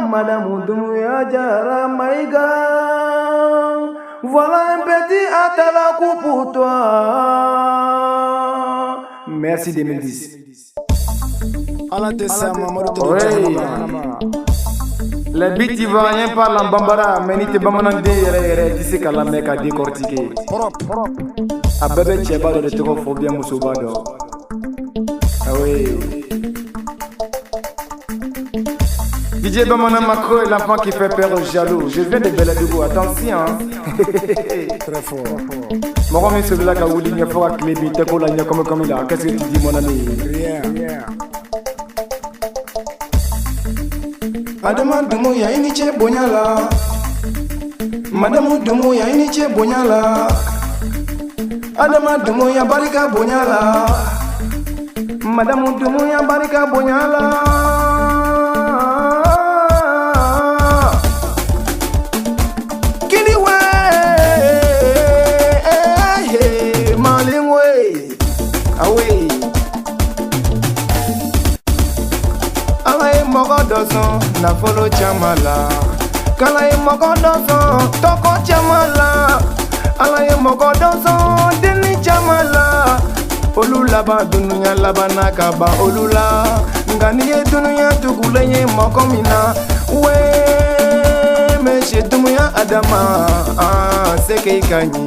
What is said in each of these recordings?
Madame Doumbouya Diarra Maïga. Voilà un petit atalakou pour toi. Merci 2010. Les bits ivoiriens parlent en bambara, mais ni te bamanan de yere, tu sais qu'à la mec a décortiqué. A bébé tcheba de te faut bien moussoubado. Ah oui. DJ Bamana Macro est l'enfant qui fait peur aux jaloux. Je viens de Beladougou, attention. Très fort. Mon ami celui-là qui a voulu une fois à Clébi, t'es pour la nia comme il a. Qu'est-ce que tu dis, mon ami? Rien. Madame Doumbouya iniche bonyala. Madame Doumbouya iniche bonyala. Adama Doumbouya barika bonyala. Madame Doumbouya barika bonyala. Kiliwe malingwe awe. Alaye moko doson na follow chamala. Kalaye moko doson toko chamala. Alaye moko doson deni chamala. Olula ba dunuya labana kaba olula. Ngani dunuya tugulenye moko mina. We Monsieur Doumbouya Adama seke ikanyi.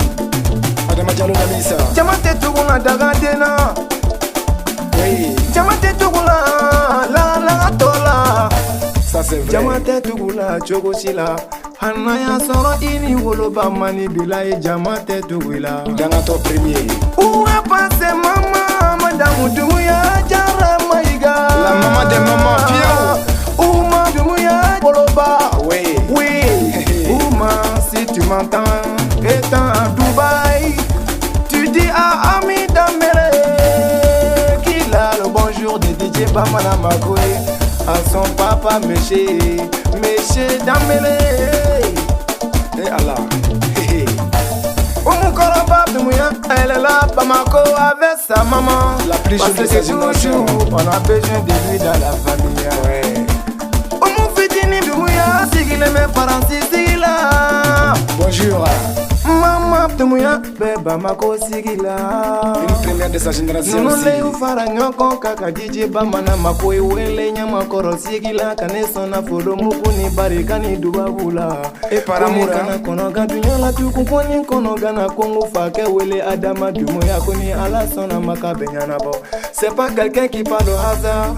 Adama jalo na misa. Jamate tuguna daga dena. Jamate tugula la tola. Ça c'est vrai. Jamate tugula chogosila. Hanaya soro ini woloba mani bilaye jamate tugula. Dangato premier. Où est passé maman Madame Doumbouya Diarra Maïga? La maman des mamans Pierre. Ouma Doumbouya woloba. Oui. Ouma si tu m'entends étant à Dubaï, tu dis à Ami Dambélé qu'il a le bonjour de DJ Bamana Makoé à son papa Monsieur Dambélé. Et Allah. Doumbouya, elle est là, Bamako avec sa maman. La plus jolie de sa génération. On a besoin de lui dans la famille. Oumou Fitini Doumbouya, Sigile mes parents, Sigila. Bonjour. Maman Doumbouya, Bamako Sigila. Une première de sa génération aussi. Nous fara nyoko kaka DJ Bamana Makoé wele nyama koro Sigila kanesona folo mukuni barikani dubabula. Et par amour kana kono gadunya la tu kumponi kono gana kongo fake wele Adama Doumbouya koni ala sona makabenya nabo. C'est pas quelqu'un qui parle au hasard.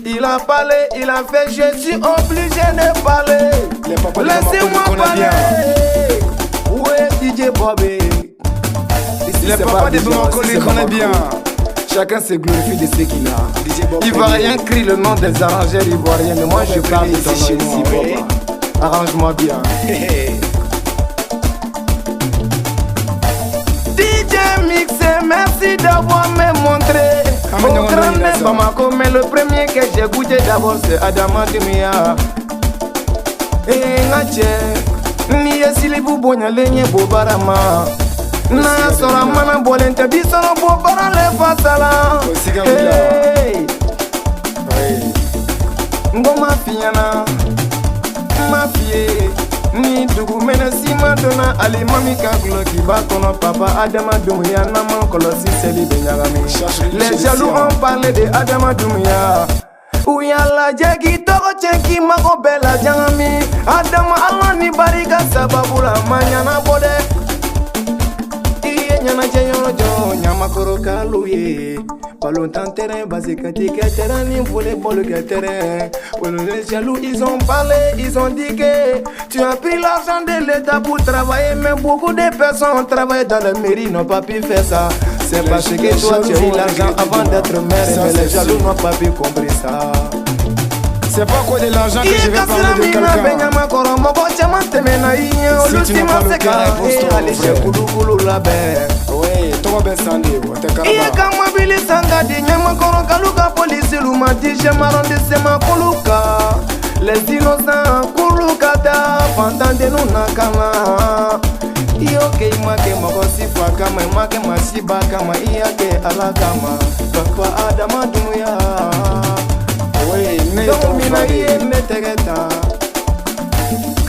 Il a parlé, il a fait, je suis obligé de parler. Laissez-moi parler. Où est DJ Bobby? Les papas de Bamako les connaît bien. Chacun se glorifie de ce qu'il a. Ivoirien crie le nom des arrangeurs ivoiriens, mais moi je parle de ton nom ici, Boba. Arrange-moi bien. DJ Mixé, merci d'avoir me montré. Au grand Bamako, mais le premier que j'ai goûté d'abord c'est Adama Doumbouya. Et Ngache, ni esili bubonya lenye bobarama. Na sora mana bolente bisono bobara le fasala. Ngoma fiana, mafie. Ni dugu mena sima dona ali mami kaklo ki bakono papa Adama Doumbouya naman kolosi seli benyagami. Les jaloux ont parlé de Adama Doumbouya. Uyala jegi toko cheki mako bela jangami. Adama Allah ni barika sababula manyana bode. Iye nyana jayoro jo nyama koro kaluye. Ballon tant terrain basikati que terrain ni volleyball que terrain. Les jaloux ils ont parlé, ils ont dit que tu as pris l'argent de l'État pour travailler, mais beaucoup de personnes travaillent dans la mairie n'ont pas pu faire ça. C'est parce que toi tu as eu l'argent avant d'être maire, mais les jaloux n'ont pas pu comprendre ça. C'est pas quoi de l'argent que je vais parler de quelqu'un. Si tu n'as pas le cœur, impose-toi, frère. Oui, toi ben sandi, t'es carrément. Il y a qu'à mobile sangadi, nyama koro kaluka police luma dije maronde sema kuluka. Les innocents kulukata, fantande nuna kama. Iyoke imake moko sifa kama imake masiba kama iyake ala kama. Papa Adama Doumbouya. Oui, mais ton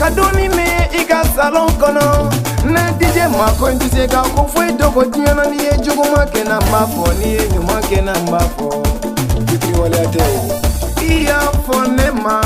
Kadoni me ika salon kono na DJ Mako ndise ka ko foi dogo tiana ni e jogo make na mbafo ni e nyuma ke na mbafo. Kipi wale ate iya fonema